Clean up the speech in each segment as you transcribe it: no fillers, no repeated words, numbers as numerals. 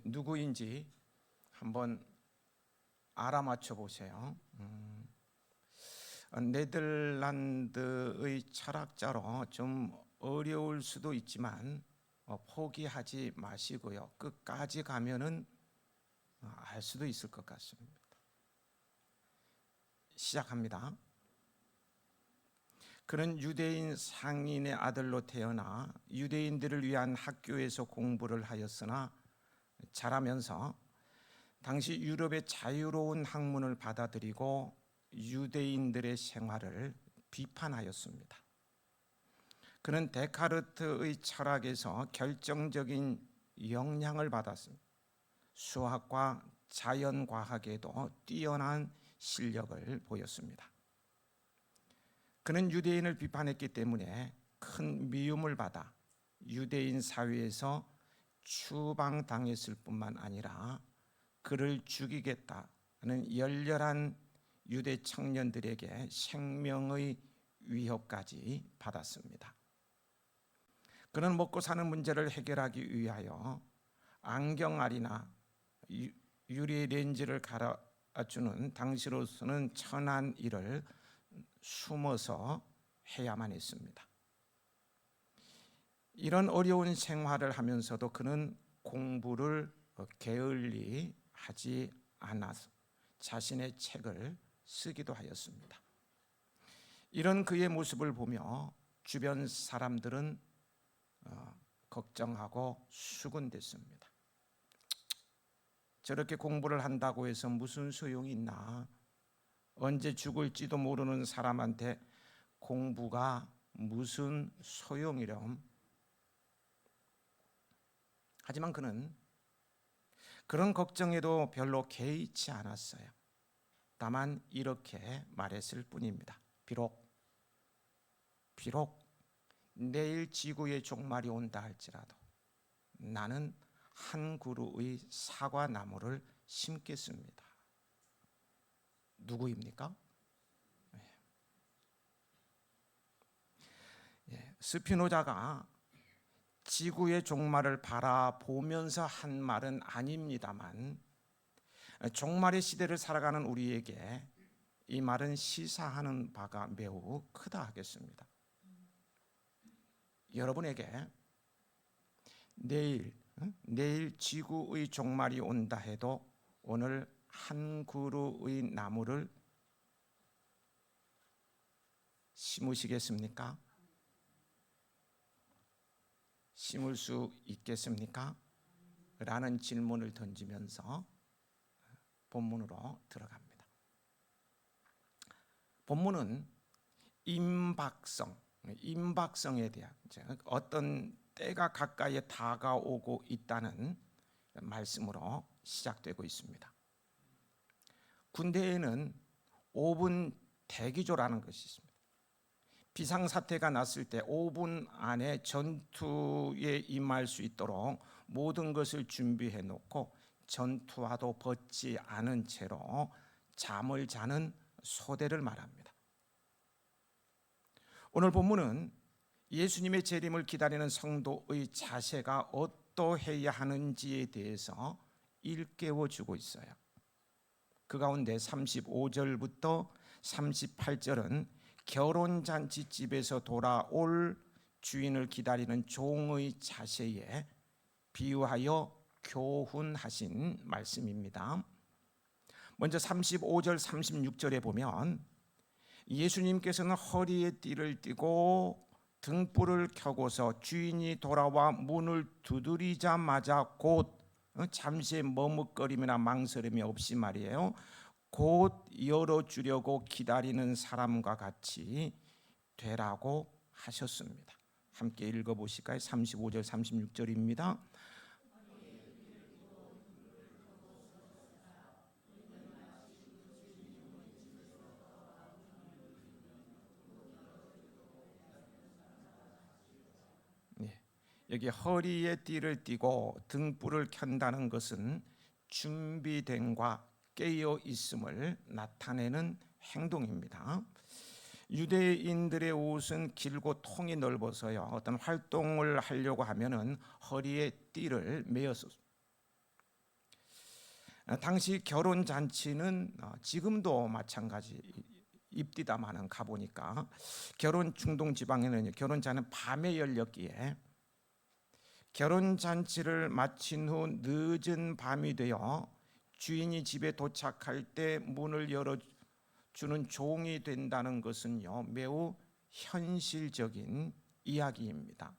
누구인지 한번 알아맞혀 보세요. 네덜란드의 철학자로 좀 어려울 수도 있지만 포기하지 마시고요. 끝까지 가면은 알 수도 있을 것 같습니다. 시작합니다. 그는 유대인 상인의 아들로 태어나 유대인들을 위한 학교에서 공부를 하였으나 자라면서 당시 유럽의 자유로운 학문을 받아들이고 유대인들의 생활을 비판하였습니다. 그는 데카르트의 철학에서 결정적인 영향을 받았습니다. 수학과 자연과학에도 뛰어난 실력을 보였습니다. 그는 유대인을 비판했기 때문에 큰 미움을 받아 유대인 사회에서 추방당했을 뿐만 아니라 그를 죽이겠다는 열렬한 유대 청년들에게 생명의 위협까지 받았습니다. 그는 먹고 사는 문제를 해결하기 위하여 안경알이나 유리 렌즈를 갈아주는 당시로서는 천한 일을 숨어서 해야만 했습니다. 이런 어려운 생활을 하면서도 그는 공부를 게을리 하지 않아서 자신의 책을 쓰기도 하였습니다. 이런 그의 모습을 보며 주변 사람들은 걱정하고 수군댔습니다. 저렇게 공부를 한다고 해서 무슨 소용이 있나? 언제 죽을지도 모르는 사람한테 공부가 무슨 소용이렴? 하지만 그는 그런 걱정에도 별로 개의치 않았어요. 다만 이렇게 말했을 뿐입니다. 비록 내일 지구의 종말이 온다 할지라도 나는 한 그루의 사과나무를 심겠습니다. 누구입니까? 스피노자가 지구의 종말을 바라보면서 한 말은 아닙니다만 종말의 시대를 살아가는 우리에게 이 말은 시사하는 바가 매우 크다 하겠습니다. 여러분에게 내일 지구의 종말이 온다 해도 오늘 한 그루의 나무를 심으시겠습니까? 심을 수 있겠습니까? 라는 질문을 던지면서 본문으로 들어갑니다. 본문은 임박성에 대한 어떤 때가 가까이 다가오고 있다는 말씀으로 시작되고 있습니다. 군대에는 5분 대기조라는 것이 있습니다. 비상사태가 났을 때 5분 안에 전투에 임할 수 있도록 모든 것을 준비해 놓고 전투화도 벗지 않은 채로 잠을 자는 소대를 말합니다. 오늘 본문은 예수님의 재림을 기다리는 성도의 자세가 어떠해야 하는지에 대해서 일깨워주고 있어요. 그 가운데 35절부터 38절은 결혼잔치집에서 돌아올 주인을 기다리는 종의 자세에 비유하여 교훈하신 말씀입니다. 먼저 35절 36절에 보면 예수님께서는 허리에 띠를 띠고 등불을 켜고서 주인이 돌아와 문을 두드리자마자 곧 잠시의 머뭇거림이나 망설임이 없이 말이에요, 곧 열어주려고 기다리는 사람과 같이 되라고 하셨습니다. 함께 읽어보실까요? 35절 36절입니다. 여기 허리에 띠를 띠고 등불을 켠다는 것은 준비됨과 깨어 있음을 나타내는 행동입니다. 유대인들의 옷은 길고 통이 넓어서요, 어떤 활동을 하려고 하면은 허리에 띠를 메었습니다. 당시 결혼 잔치는 지금도 마찬가지 입디다마는 가보니까 결혼 중동 지방에는 결혼 잔치는 밤에 열렸기에 결혼 잔치를 마친 후 늦은 밤이 되어 주인이 집에 도착할 때 문을 열어주는 종이 된다는 것은요, 매우 현실적인 이야기입니다.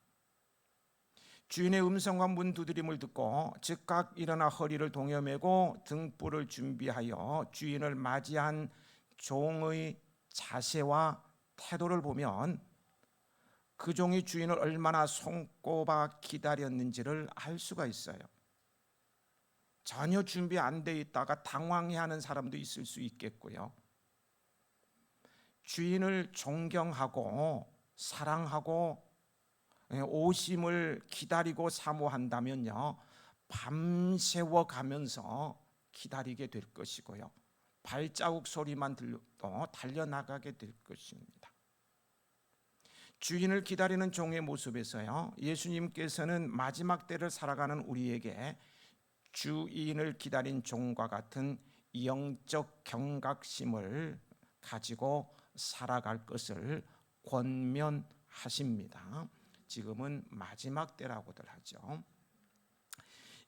주인의 음성과 문 두드림을 듣고 즉각 일어나 허리를 동여매고 등불을 준비하여 주인을 맞이한 종의 자세와 태도를 보면 그 종이 주인을 얼마나 손꼽아 기다렸는지를 알 수가 있어요. 전혀 준비 안 돼 있다가 당황해하는 사람도 있을 수 있겠고요. 주인을 존경하고 사랑하고 오심을 기다리고 사모한다면요, 밤새워 가면서 기다리게 될 것이고요, 발자국 소리만 들려도 달려나가게 될 것입니다. 주인을 기다리는 종의 모습에서요, 예수님께서는 마지막 때를 살아가는 우리에게 주인을 기다린 종과 같은 영적 경각심을 가지고 살아갈 것을 권면하십니다. 지금은 마지막 때라고들 하죠.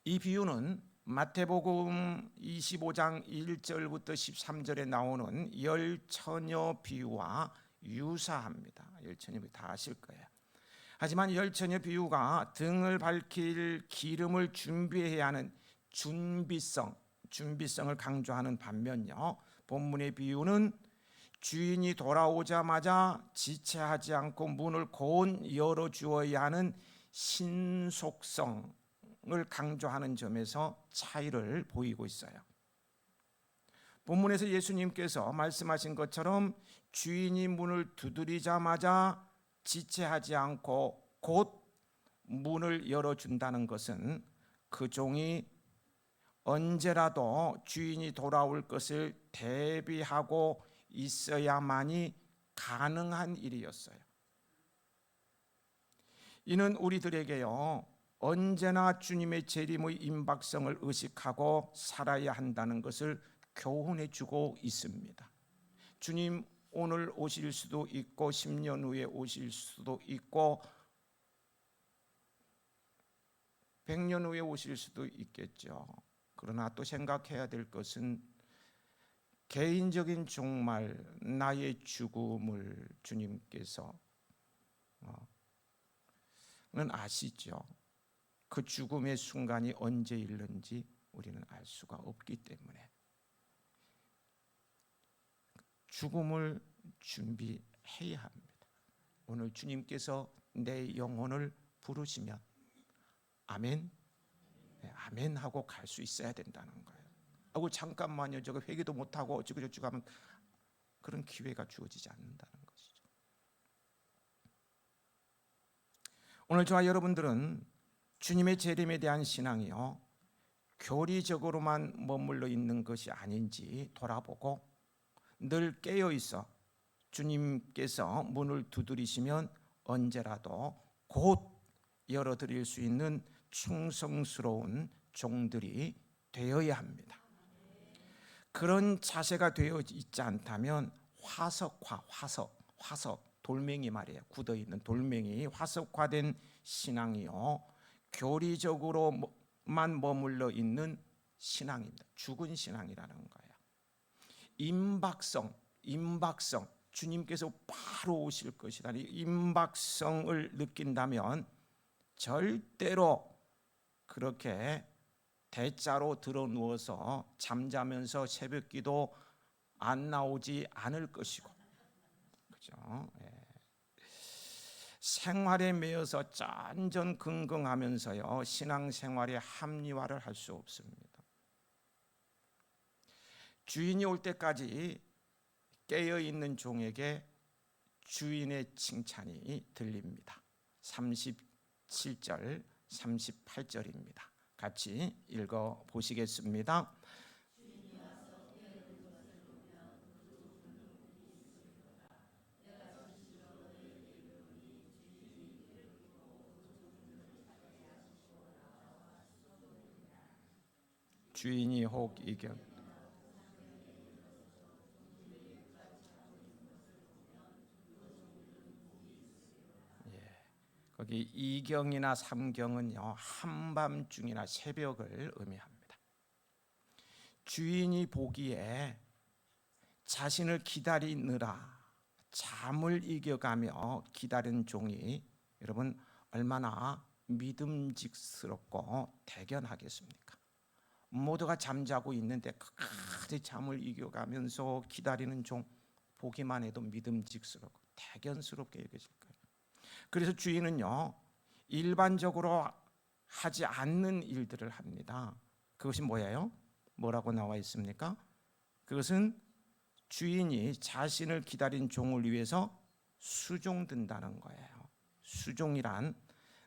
이 비유는 마태복음 25장 1절부터 13절에 나오는 열처녀 비유와 유사합니다. 열처녀 비유 다 아실 거예요. 하지만 열처녀 비유가 등을 밝힐 기름을 준비해야 하는 준비성을 강조하는 반면요, 본문의 비유는 주인이 돌아오자마자 지체하지 않고 문을 곧 열어주어야 하는 신속성을 강조하는 점에서 차이를 보이고 있어요. 본문에서 예수님께서 말씀하신 것처럼 주인이 문을 두드리자마자 지체하지 않고 곧 문을 열어준다는 것은 그 종이 언제라도 주인이 돌아올 것을 대비하고 있어야만이 가능한 일이었어요. 이는 우리들에게요, 언제나 주님의 재림의 임박성을 의식하고 살아야 한다는 것을 교훈해 주고 있습니다. 주님 오늘 오실 수도 있고 10년 후에 오실 수도 있고 100년 후에 오실 수도 있겠죠. 그러나 또 생각해야 될 것은 개인적인 종말, 나의 죽음을 주님께서는 아시죠. 그 죽음의 순간이 언제 일는지 우리는 알 수가 없기 때문에 죽음을 준비해야 합니다. 오늘 주님께서 내 영혼을 부르시면 아멘, 아멘 하고 갈 수 있어야 된다는 거예요. 잠깐만요, 저거 회개도 못하고 어쩌고저쩌고 하면 그런 기회가 주어지지 않는다는 것이죠. 오늘 저와 여러분들은 주님의 재림에 대한 신앙이요, 교리적으로만 머물러 있는 것이 아닌지 돌아보고 늘 깨어 있어 주님께서 문을 두드리시면 언제라도 곧 열어드릴 수 있는 충성스러운 종들이 되어야 합니다. 그런 자세가 되어 있지 않다면 화석, 돌멩이 말이에요. 굳어있는 돌멩이, 화석화된 신앙이요, 교리적으로만 머물러 있는 신앙입니다. 죽은 신앙이라는 거예요. 임박성, 주님께서 바로 오실 것이다, 이 임박성을 느낀다면 절대로 그렇게 대자로 들어 누워서 잠자면서 새벽기도 안 나오지 않을 것이고, 그죠? 생활에 매여서 짠전긍긍하면서요, 신앙생활에 합리화를 할 수 없습니다. 주인이 올 때까지 깨어있는 종에게 주인의 칭찬이 들립니다. 37절 38절입니다. 같이 읽어보시겠습니다. 주인이 혹 이겨 거기 이경이나 삼경은요 한밤중이나 새벽을 의미합니다. 주인이 보기에 자신을 기다리느라 잠을 이겨가며 기다린 종이 여러분 얼마나 믿음직스럽고 대견하겠습니까? 모두가 잠자고 있는데 끝까지 잠을 이겨가면서 기다리는 종 보기만 해도 믿음직스럽고 대견스럽게 여겨질 거예요. 그래서 주인은요 일반적으로 하지 않는 일들을 합니다. 그것이 뭐예요? 뭐라고 나와 있습니까? 그것은 주인이 자신을 기다린 종을 위해서 수종든다는 거예요. 수종이란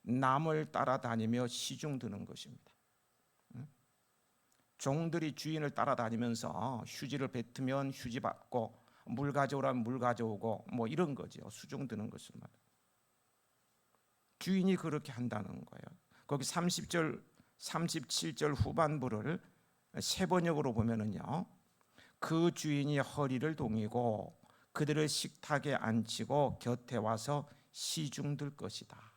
남을 따라다니며 시중드는 것입니다. 종들이 주인을 따라다니면서 휴지를 뱉으면 휴지 받고 물 가져오라면 물 가져오고 뭐 이런 거죠. 수종드는 것을 말해요. 주인이 그렇게 한다는 거예요. 거기 30절, 37절 후반부를 세 번역으로 보면은요, 그 주인이 허리를 동이고 그들을 식탁에 앉히고 곁에 와서 시중들 것이다.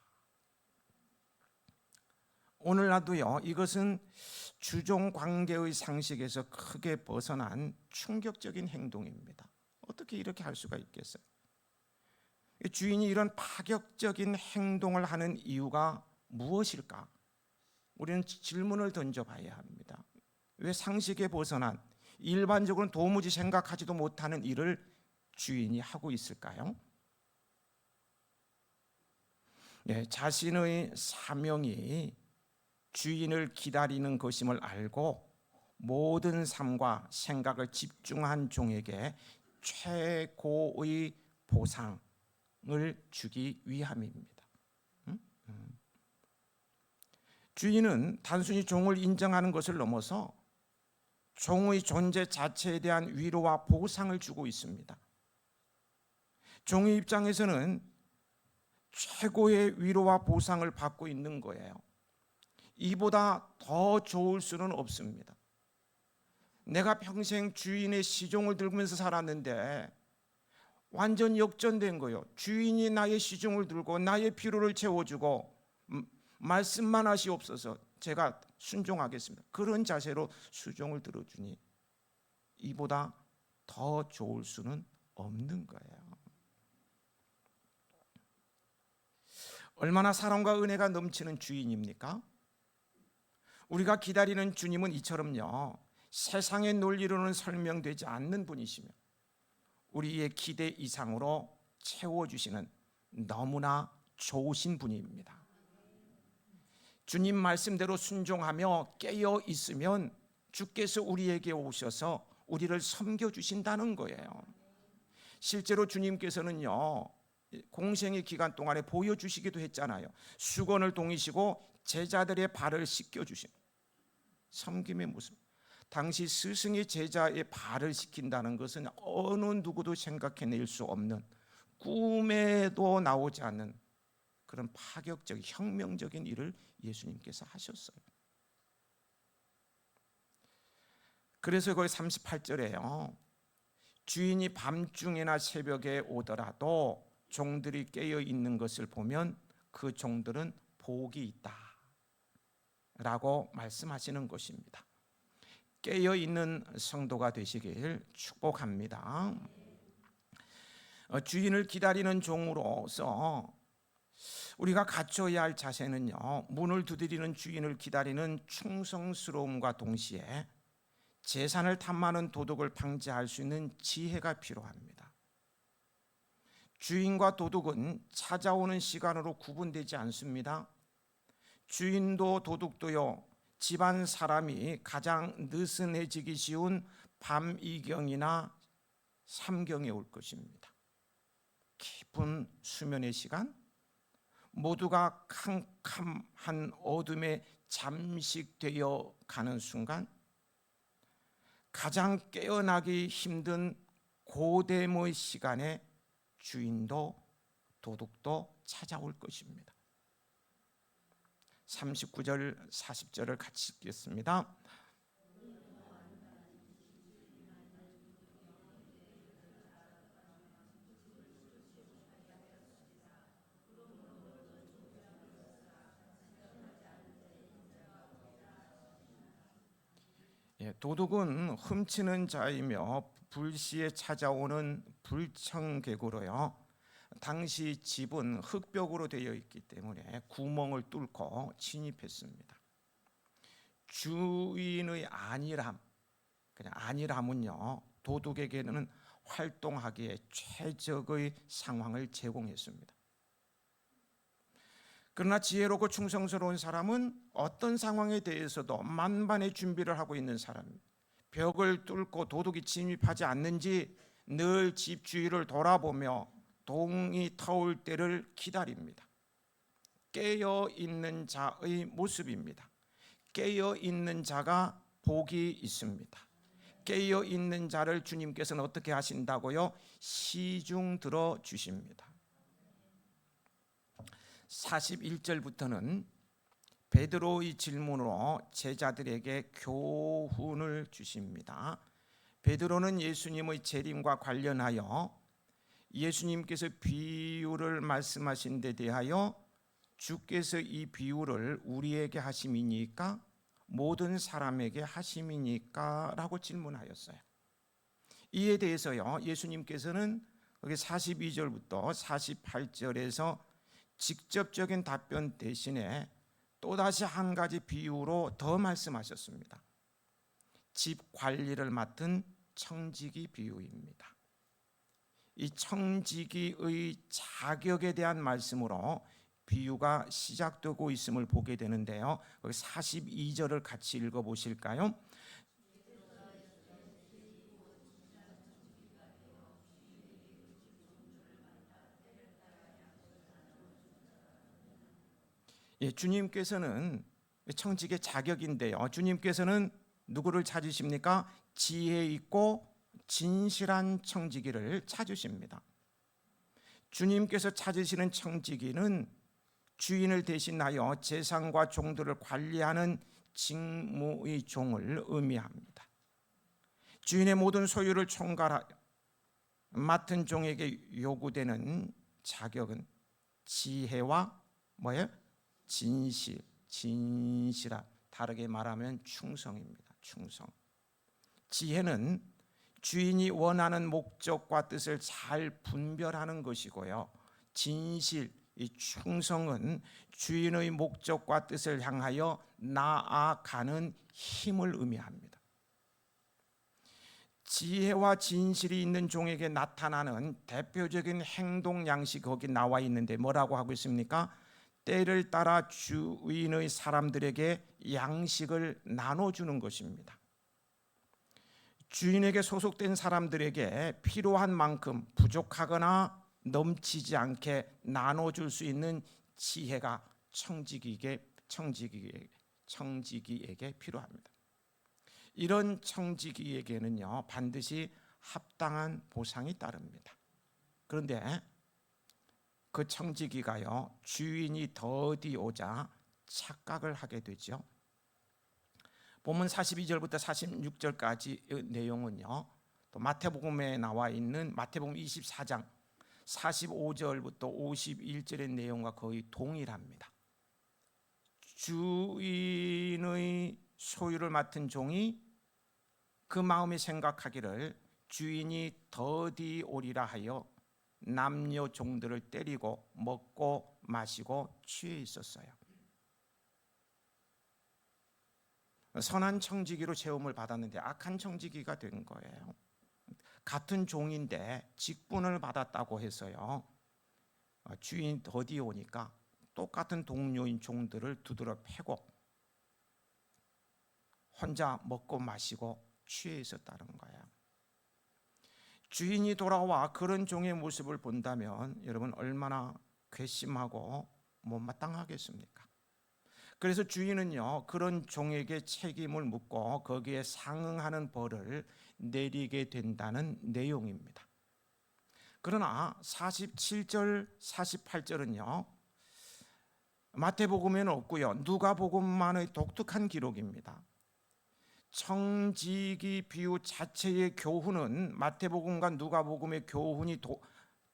오늘날도요, 이것은 주종 관계의 상식에서 크게 벗어난 충격적인 행동입니다. 어떻게 이렇게 할 수가 있겠어요? 주인이 이런 파격적인 행동을 하는 이유가 무엇일까? 우리는 질문을 던져봐야 합니다. 왜 상식에 벗어난 일반적으로는 도무지 생각하지도 못하는 일을 주인이 하고 있을까요? 네, 자신의 사명이 주인을 기다리는 것임을 알고 모든 삶과 생각을 집중한 종에게 최고의 보상을 주기 위함입니다. 주인은 단순히 종을 인정하는 것을 넘어서 종의 존재 자체에 대한 위로와 보상을 주고 있습니다. 종의 입장에서는 최고의 위로와 보상을 받고 있는 거예요. 이보다 더 좋을 수는 없습니다. 내가 평생 주인의 시종을 들면서 살았는데 완전 역전된 거예요. 주인이 나의 시종을 들고 나의 필요를 채워주고 말씀만 하시옵소서, 제가 순종하겠습니다. 그런 자세로 수종을 들어주니 이보다 더 좋을 수는 없는 거예요. 얼마나 사랑과 은혜가 넘치는 주인입니까? 우리가 기다리는 주님은 이처럼요, 세상의 논리로는 설명되지 않는 분이시며 우리의 기대 이상으로 채워주시는 너무나 좋으신 분입니다. 주님 말씀대로 순종하며 깨어 있으면 주께서 우리에게 오셔서 우리를 섬겨주신다는 거예요. 실제로 주님께서는요, 공생의 기간 동안에 보여주시기도 했잖아요. 수건을 동이시고 제자들의 발을 씻겨주신 섬김의 모습. 당시 스승이 제자의 발을 씻긴다는 것은 어느 누구도 생각해낼 수 없는, 꿈에도 나오지 않는 그런 파격적, 혁명적인 일을 예수님께서 하셨어요. 그래서 거기 38절에요, 주인이 밤중이나 새벽에 오더라도 종들이 깨어 있는 것을 보면 그 종들은 복이 있다 라고 말씀하시는 것입니다. 깨어 있는 성도가 되시길 축복합니다. 주인을 기다리는 종으로서 우리가 갖춰야 할 자세는요, 문을 두드리는 주인을 기다리는 충성스러움과 동시에 재산을 탐하는 도둑을 방지할 수 있는 지혜가 필요합니다. 주인과 도둑은 찾아오는 시간으로 구분되지 않습니다. 주인도 도둑도요, 집안 사람이 가장 느슨해지기 쉬운 밤 2경이나 3경에 올 것입니다. 깊은 수면의 시간, 모두가 캄캄한 어둠에 잠식되어 가는 순간, 가장 깨어나기 힘든 고됨의 시간에 주인도 도둑도 찾아올 것입니다. 39절 40절을 같이 읽겠습니다. 도둑은 훔치는 자이며 불시에 찾아오는 불청객으로요. 당시 집은 흙벽으로 되어 있기 때문에 구멍을 뚫고 침입했습니다. 주인의 안일함, 그냥 안일함은요, 도둑에게는 활동하기에 최적의 상황을 제공했습니다. 그러나 지혜롭고 충성스러운 사람은 어떤 상황에 대해서도 만반의 준비를 하고 있는 사람입니다. 벽을 뚫고 도둑이 침입하지 않는지 늘 집 주위를 돌아보며 동이 터올 때를 기다립니다. 깨어 있는 자의 모습입니다. 깨어 있는 자가 복이 있습니다. 깨어 있는 자를 주님께서는 어떻게 하신다고요? 시중 들어 주십니다. 41절부터는 베드로의 질문으로 제자들에게 교훈을 주십니다. 베드로는 예수님의 재림과 관련하여 예수님께서 비유를 말씀하신 데 대하여 주께서 이 비유를 우리에게 하심이니까 모든 사람에게 하심이니까 라고 질문하였어요. 이에 대해서요, 예수님께서는 거기 42절부터 48절에서 직접적인 답변 대신에 또다시 한 가지 비유로 더 말씀하셨습니다. 집 관리를 맡은 청지기 비유입니다. 이 청지기의 자격에 대한 말씀으로 비유가 시작되고 있음을 보게 되는데요. 42절을 같이 읽어보실까요? 주님께서는 청지기의 자격인데요. 주님께서는 누구를 찾으십니까? 지혜 있고 진실한 청지기를 찾으십니다. 주님께서 찾으시는 청지기는 주인을 대신하여 재산과 종들을 관리하는 직무의 종을 의미합니다. 주인의 모든 소유를 총괄하여 맡은 종에게 요구되는 자격은 지혜와 뭐예요? 진실함. 다르게 말하면 충성입니다. 충성. 지혜는 주인이 원하는 목적과 뜻을 잘 분별하는 것이고요. 진실, 이 충성은 주인의 목적과 뜻을 향하여 나아가는 힘을 의미합니다. 지혜와 진실이 있는 종에게 나타나는 대표적인 행동 양식이 거기 나와 있는데 뭐라고 하고 있습니까? 때를 따라 주인의 사람들에게 양식을 나눠주는 것입니다. 주인에게 소속된 사람들에게 필요한 만큼 부족하거나 넘치지 않게 나눠줄 수 있는 지혜가 청지기에게 필요합니다. 이런 청지기에게는요, 반드시 합당한 보상이 따릅니다. 그런데 그 청지기가요, 주인이 더디 오자 착각을 하게 되죠. 본문 42절부터 46절까지 내용은요, 또 마태복음에 나와 있는 마태복음 24장 45절부터 51절의 내용과 거의 동일합니다. 주인의 소유를 맡은 종이 그 마음에 생각하기를 주인이 더디 오리라 하여 남녀 종들을 때리고 먹고 마시고 취해 있었어요. 선한 청지기로 채움을 받았는데 악한 청지기가 된 거예요. 같은 종인데 직분을 받았다고 해서요, 주인이 더디 오니까 똑같은 동료인 종들을 두드러 패고 혼자 먹고 마시고 취해 있었다는 거예요. 주인이 돌아와 그런 종의 모습을 본다면 여러분 얼마나 괘씸하고 못마땅하겠습니까? 그래서 주인은요, 그런 종에게 책임을 묻고 거기에 상응하는 벌을 내리게 된다는 내용입니다. 그러나 47절, 48절은요, 마태복음에는 없고요, 누가복음만의 독특한 기록입니다. 청지기 비유 자체의 교훈은 마태복음과 누가복음의 교훈이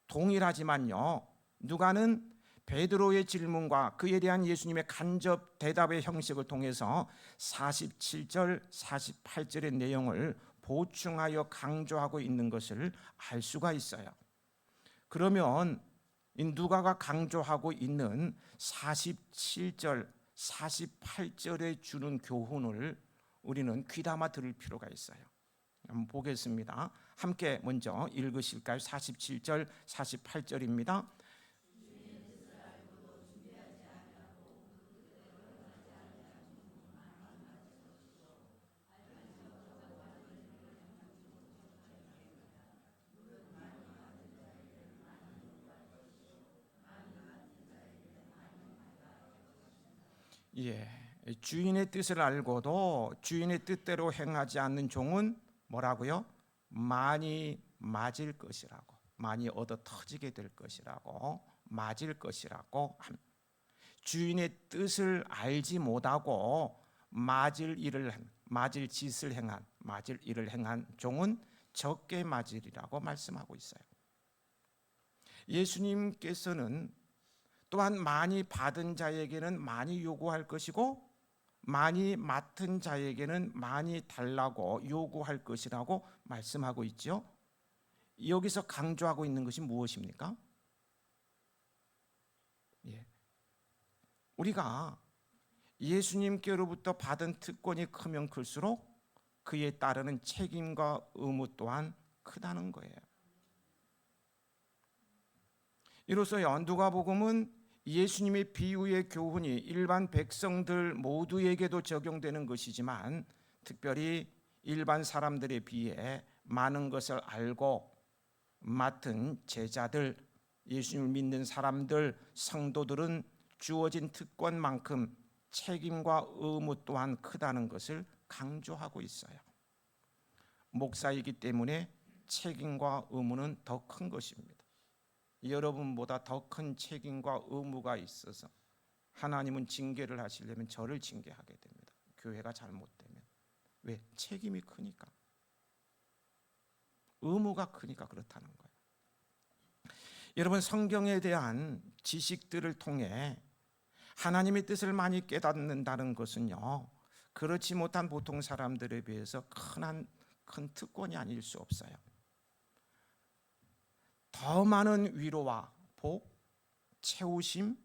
동일하지만요, 누가는 베드로의 질문과 그에 대한 예수님의 간접 대답의 형식을 통해서 47절, 48절의 내용을 보충하여 강조하고 있는 것을 알 수가 있어요. 그러면 이 누가가 강조하고 있는 47절, 48절에 주는 교훈을 우리는 귀담아 들을 필요가 있어요. 한번 보겠습니다. 함께 먼저 읽으실까요? 47절, 48절입니다. 예, 주인의 뜻을 알고도 주인의 뜻대로 행하지 않는 종은 뭐라고요? 많이 맞을 것이라고, 많이 얻어 터지게 될 것이라고, 맞을 것이라고 합니다. 주인의 뜻을 알지 못하고 맞을 짓을 행한, 맞을 일을 행한 종은 적게 맞으리라고 말씀하고 있어요. 예수님께서는 또한 많이 받은 자에게는 많이 요구할 것이고 많이 맡은 자에게는 많이 달라고 요구할 것이라고 말씀하고 있죠. 여기서 강조하고 있는 것이 무엇입니까? 우리가 예수님께로부터 받은 특권이 크면 클수록 그에 따르는 책임과 의무 또한 크다는 거예요. 이로써 누가복음은 예수님의 비유의 교훈이 일반 백성들 모두에게도 적용되는 것이지만 특별히 일반 사람들에 비해 많은 것을 알고 맡은 제자들, 예수님을 믿는 사람들, 성도들은 주어진 특권만큼 책임과 의무 또한 크다는 것을 강조하고 있어요. 목사이기 때문에 책임과 의무는 더 큰 것입니다. 여러분보다 더 큰 책임과 의무가 있어서 하나님은 징계를 하시려면 저를 징계하게 됩니다. 교회가 잘못되면. 왜? 책임이 크니까, 의무가 크니까 그렇다는 거예요. 여러분, 성경에 대한 지식들을 통해 하나님의 뜻을 많이 깨닫는다는 것은요, 그렇지 못한 보통 사람들에 비해서 큰 특권이 아닐 수 없어요. 더 많은 위로와 복, 채우심,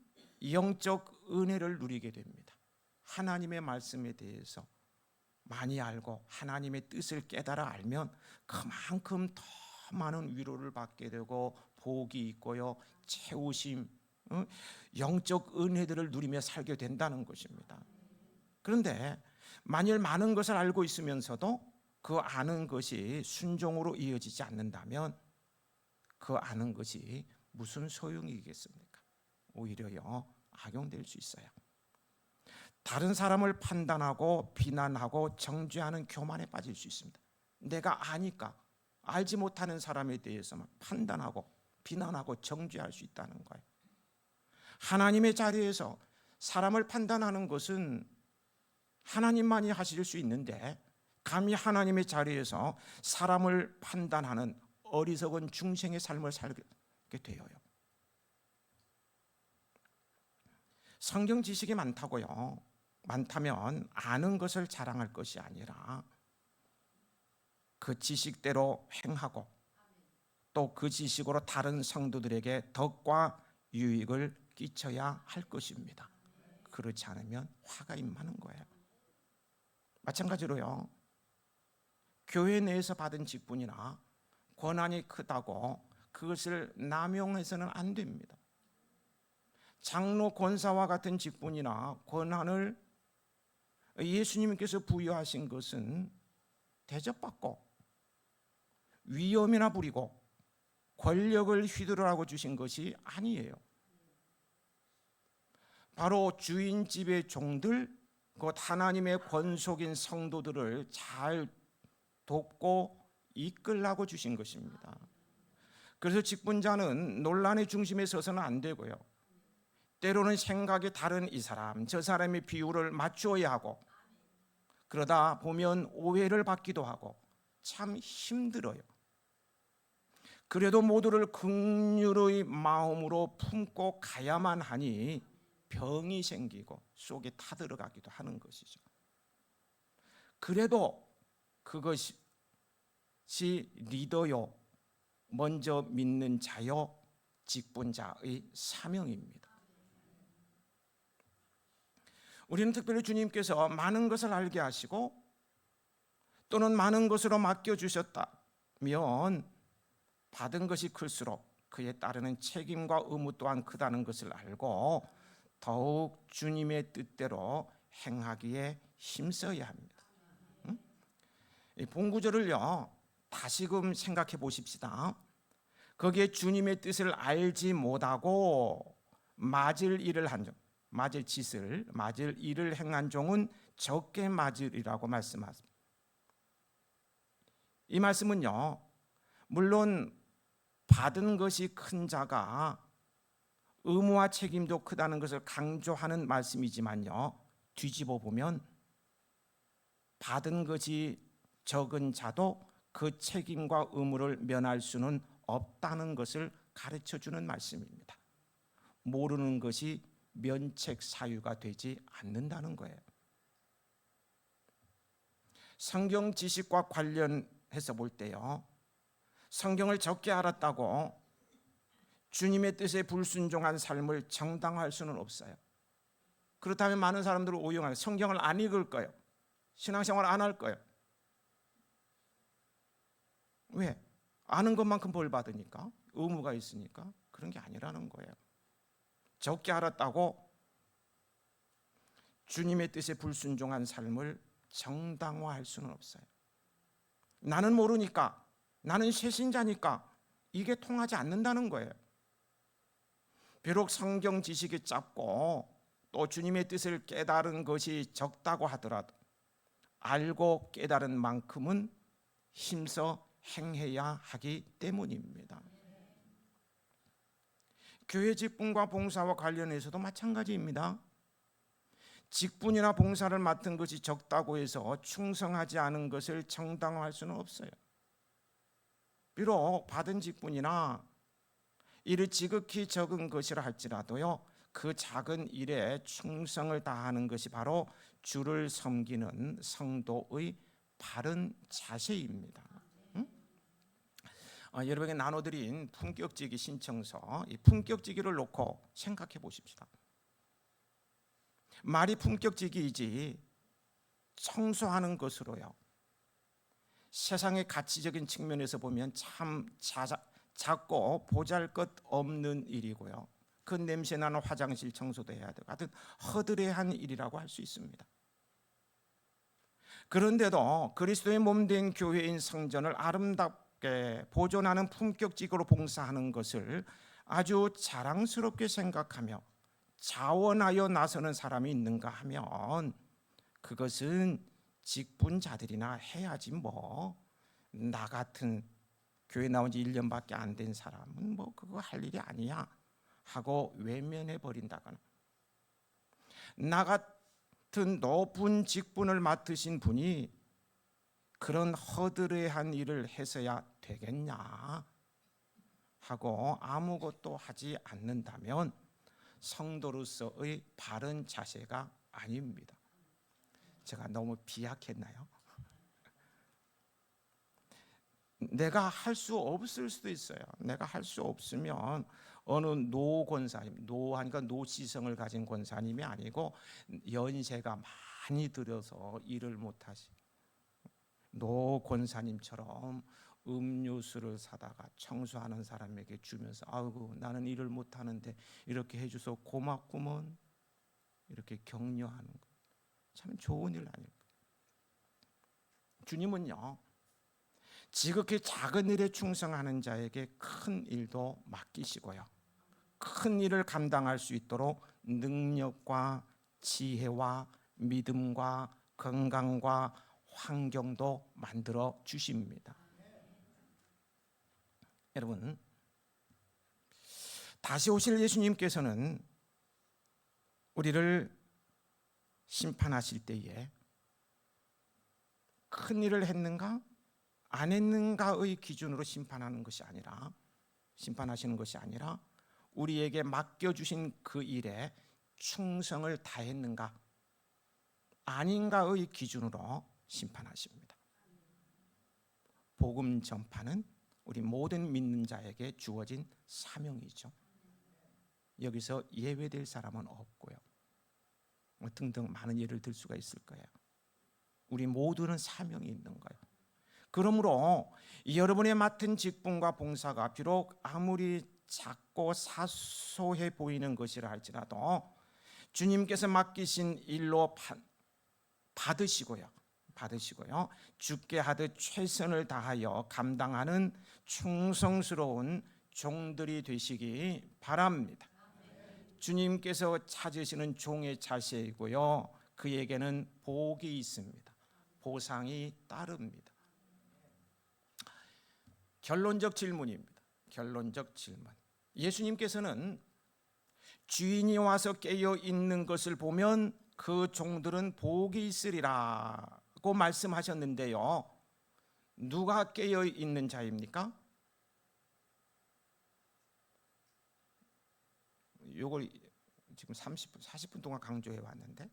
영적 은혜를 누리게 됩니다. 하나님의 말씀에 대해서 많이 알고 하나님의 뜻을 깨달아 알면 그만큼 더 많은 위로를 받게 되고 복이 있고요, 채우심, 영적 은혜들을 누리며 살게 된다는 것입니다. 그런데 만일 많은 것을 알고 있으면서도 그 아는 것이 순종으로 이어지지 않는다면 그 아는 것이 무슨 소용이겠습니까? 오히려요, 악용될 수 있어요. 다른 사람을 판단하고 비난하고 정죄하는 교만에 빠질 수 있습니다. 내가 아니까 알지 못하는 사람에 대해서만 판단하고 비난하고 정죄할 수 있다는 거예요. 하나님의 자리에서 사람을 판단하는 것은 하나님만이 하실 수 있는데 감히 하나님의 자리에서 사람을 판단하는 어리석은 중생의 삶을 살게 되어요. 성경 지식이 많다고요. 많다면 아는 것을 자랑할 것이 아니라 그 지식대로 행하고 또 그 지식으로 다른 성도들에게 덕과 유익을 끼쳐야 할 것입니다. 그렇지 않으면 화가 임하는 거예요. 마찬가지로요, 교회 내에서 받은 직분이나 권한이 크다고 그것을 남용해서는 안 됩니다. 장로 권사와 같은 직분이나 권한을 예수님께서 부여하신 것은 대접받고 위험이나 부리고 권력을 휘두르라고 주신 것이 아니에요. 바로 주인집의 종들, 곧 하나님의 권속인 성도들을 잘 돕고 이끌라고 주신 것입니다. 그래서 직분자는 논란의 중심에 서서는 안 되고요, 때로는 생각이 다른 이 사람 저 사람의 비율을 맞추어야 하고 그러다 보면 오해를 받기도 하고 참 힘들어요. 그래도 모두를 긍휼의 마음으로 품고 가야만 하니 병이 생기고 속에 타들어가기도 하는 것이죠. 그래도 그것이 리더요, 먼저 믿는 자요, 직분자의 사명입니다. 우리는 특별히 주님께서 많은 것을 알게 하시고 또는 많은 것으로 맡겨주셨다면 받은 것이 클수록 그에 따르는 책임과 의무 또한 크다는 것을 알고 더욱 주님의 뜻대로 행하기에 힘써야 합니다. 이 본구절을요 다시금 생각해 보십시다. 거기에 주님의 뜻을 알지 못하고 맞을 일을 한 종, 맞을 일을 행한 종은 적게 맞으리라고 말씀하십니다. 이 말씀은요, 물론 받은 것이 큰 자가 의무와 책임도 크다는 것을 강조하는 말씀이지만요, 뒤집어 보면 받은 것이 적은 자도 그 책임과 의무를 면할 수는 없다는 것을 가르쳐 주는 말씀입니다. 모르는 것이 면책 사유가 되지 않는다는 거예요. 성경 지식과 관련해서 볼 때요, 성경을 적게 알았다고 주님의 뜻에 불순종한 삶을 정당화할 수는 없어요. 그렇다면 많은 사람들은 오용하게 성경을 안 읽을 거예요. 신앙생활 안 할 거예요. 왜? 아는 것만큼 벌 받으니까, 의무가 있으니까. 그런 게 아니라는 거예요. 적게 알았다고 주님의 뜻에 불순종한 삶을 정당화할 수는 없어요. 나는 모르니까, 나는 새신자니까 이게 통하지 않는다는 거예요. 비록 성경 지식이 짧고 또 주님의 뜻을 깨달은 것이 적다고 하더라도 알고 깨달은 만큼은 힘써 행해야 하기 때문입니다. 교회 직분과 봉사와 관련해서도 마찬가지입니다. 직분이나 봉사를 맡은 것이 적다고 해서 충성하지 않은 것을 정당화할 수는 없어요. 비록 받은 직분이나 일이 지극히 적은 것이라 할지라도요, 그 작은 일에 충성을 다하는 것이 바로 주를 섬기는 성도의 바른 자세입니다. 여러분에게 나눠드린 품격지기 신청서, 이 품격지기를 놓고 생각해 보십시다. 말이 품격지기이지 청소하는 것으로요, 세상의 가치적인 측면에서 보면 참 작고 보잘것없는 일이고요, 그 냄새나는 화장실 청소도 해야 되고 하여튼 허드레한 일이라고 할 수 있습니다. 그런데도 그리스도의 몸된 교회인 성전을 아름답게 보존하는 품격지기로 봉사하는 것을 아주 자랑스럽게 생각하며 자원하여 나서는 사람이 있는가 하면 그것은 직분자들이나 해야지 뭐, 나 같은 교회 나온 지 1년밖에 안 된 사람은 뭐 그거 할 일이 아니야 하고 외면해 버린다거나, 나 같은 높은 직분을 맡으신 분이 그런 허드레한 일을 해서야 되겠냐 하고 아무것도 하지 않는다면 성도로서의 바른 자세가 아닙니다. 제가 너무 비약했나요? 내가 할 수 없을 수도 있어요. 내가 할 수 없으면 어느 노 권사님, 노하니까 노시성을 가진 권사님이 아니고 연세가 많이 들어서 일을 못하시 노 권사님처럼 음료수를 사다가 청소하는 사람에게 주면서 아이고 나는 일을 못하는데 이렇게 해줘서 고맙구먼, 이렇게 격려하는 것 참 좋은 일 아닐까. 주님은요, 지극히 작은 일에 충성하는 자에게 큰 일도 맡기시고요, 큰 일을 감당할 수 있도록 능력과 지혜와 믿음과 건강과 환경도 만들어 주십니다. 여러분, 다시 오실 예수님께서는 우리를 심판하실 때에 큰 일을 했는가 안 했는가의 기준으로 심판하시는 것이 아니라 우리에게 맡겨주신 그 일에 충성을 다했는가 아닌가의 기준으로 심판하십니다. 복음 전파는 우리 모든 믿는 자에게 주어진 사명이죠. 여기서 예외될 사람은 없고요. 등등 많은 예를 들 수가 있을 거예요. 우리 모두는 사명이 있는 거예요. 그러므로 여러분의 맡은 직분과 봉사가 비록 아무리 작고 사소해 보이는 것이라 할지라도 주님께서 맡기신 일로 받으시고요. 주께 하듯 최선을 다하여 감당하는 충성스러운 종들이 되시기 바랍니다. 주님께서 찾으시는 종의 자세이고요. 그에게는 복이 있습니다. 보상이 따릅니다. 결론적 질문입니다. 예수님께서는 주인이 와서 깨어 있는 것을 보면 그 종들은 복이 있으리라고 말씀하셨는데요. 누가 깨어 있는 자입니까? 이걸 지금 30분, 40분 동안 강조해 왔는데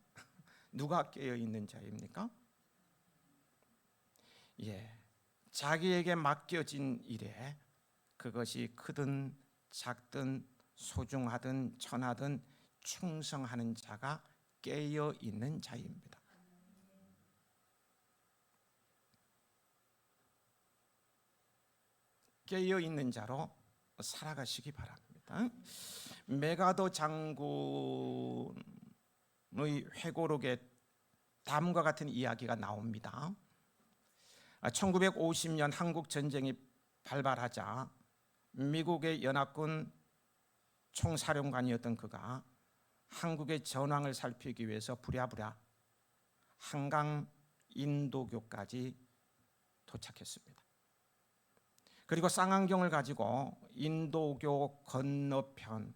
누가 깨어 있는 자입니까? 자기에게 맡겨진 일에 그것이 크든 작든 소중하든 천하든 충성하는 자가 깨어 있는 자입니다. 깨어 있는 자로 살아가시기 바랍니다. 메가더 장군의 회고록에 다음과 같은 이야기가 나옵니다. 1950년 한국 전쟁이 발발하자 미국의 연합군 총사령관이었던 그가 한국의 전황을 살피기 위해서 부랴부랴 한강 인도교까지 도착했습니다. 그리고 쌍안경을 가지고 인도교 건너편의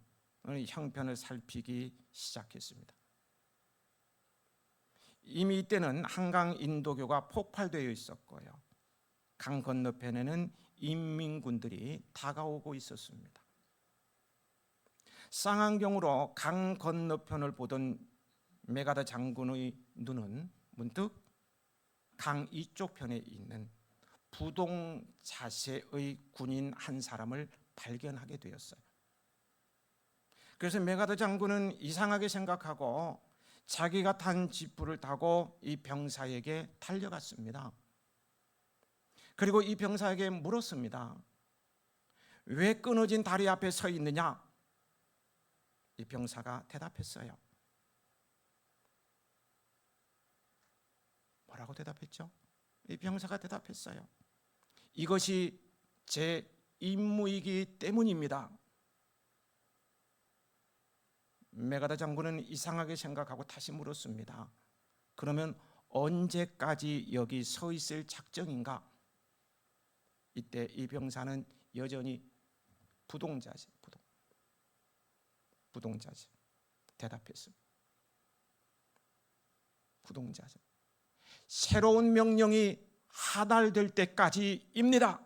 형편을 살피기 시작했습니다. 이미 이때는 한강 인도교가 폭발되어 있었고요. 강 건너편에는 인민군들이 다가오고 있었습니다. 쌍안경으로 강 건너편을 보던 메가더 장군의 눈은 문득 강 이쪽 편에 있는 부동 자세의 군인 한 사람을 발견하게 되었어요. 그래서 메가더 장군은 이상하게 생각하고 자기가 탄 지프를 타고 이 병사에게 달려갔습니다. 그리고 이 병사에게 물었습니다. 왜 끊어진 다리 앞에 서 있느냐? 이 병사가 대답했어요. 뭐라고 대답했죠? 이 병사가 대답했어요. 이것이 제 임무이기 때문입니다. 메가더 장군은 이상하게 생각하고 다시 물었습니다. 그러면 언제까지 여기 서 있을 작정인가? 이때 이 병사는 여전히 부동자세 대답했습니다. 부동자세. 새로운 명령이 하달될 때까지입니다.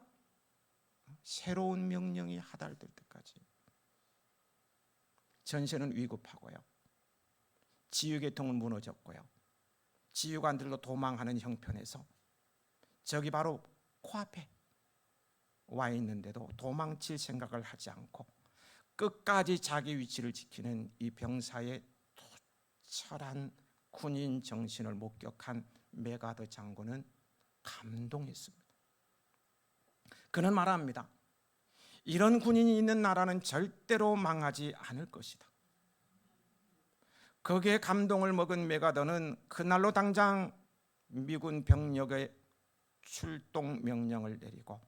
새로운 명령이 하달될 때까지. 전세는 위급하고요. 지휘계통은 무너졌고요. 지휘관들도 도망하는 형편에서 저기 바로 코앞에 와 있는데도 도망칠 생각을 하지 않고 끝까지 자기 위치를 지키는 이 병사의 철한 군인 정신을 목격한 메가더 장군은 감동했습니다. 그는 말합니다. 이런 군인이 있는 나라는 절대로 망하지 않을 것이다. 거기에 감동을 먹은 메가더는 그날로 당장 미군 병력의 출동 명령을 내리고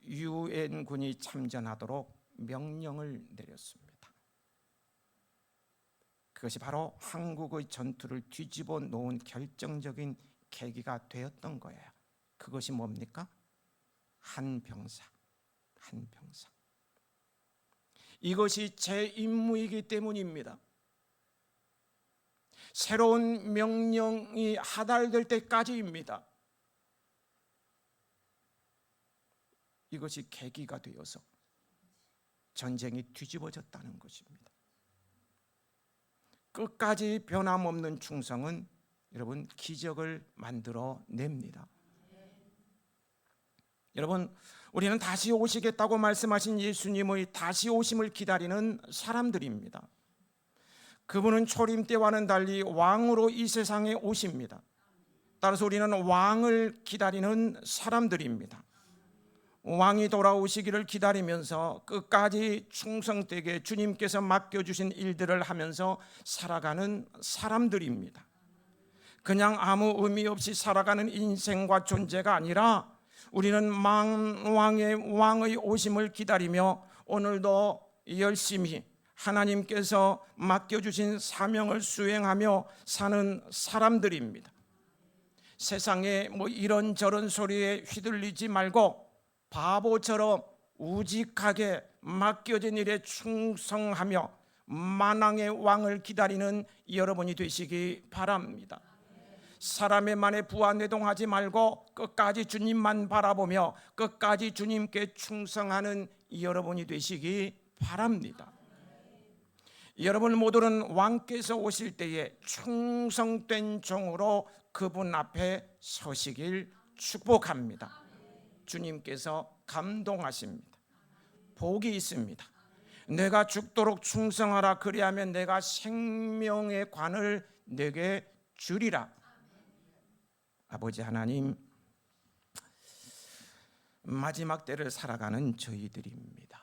유엔군이 참전하도록 명령을 내렸습니다. 그것이 바로 한국의 전투를 뒤집어 놓은 결정적인 계기가 되었던 거예요. 그것이 뭡니까? 한 병사. 이것이 제 임무이기 때문입니다. 새로운 명령이 하달될 때까지입니다. 이것이 계기가 되어서 전쟁이 뒤집어졌다는 것입니다. 끝까지 변함없는 충성은 여러분 기적을 만들어 냅니다. 여러분, 우리는 다시 오시겠다고 말씀하신 예수님의 다시 오심을 기다리는 사람들입니다. 그분은 초림 때와는 달리 왕으로 이 세상에 오십니다. 따라서 우리는 왕을 기다리는 사람들입니다. 왕이 돌아오시기를 기다리면서 끝까지 충성되게 주님께서 맡겨주신 일들을 하면서 살아가는 사람들입니다. 그냥 아무 의미 없이 살아가는 인생과 존재가 아니라 우리는 왕의 오심을 기다리며 오늘도 열심히 하나님께서 맡겨주신 사명을 수행하며 사는 사람들입니다. 세상에 뭐 이런저런 소리에 휘둘리지 말고 바보처럼 우직하게 맡겨진 일에 충성하며 만왕의 왕을 기다리는 여러분이 되시기 바랍니다. 사람의 말에 부안내동하지 말고 끝까지 주님만 바라보며 끝까지 주님께 충성하는 여러분이 되시기 바랍니다. 여러분 모두는 왕께서 오실 때에 충성된 종으로 그분 앞에 서시길 축복합니다. 주님께서 감동하십니다. 복이 있습니다. 내가 죽도록 충성하라, 그리하면 내가 생명의 관을 내게 주리라. 아버지 하나님, 마지막 때를 살아가는 저희들입니다.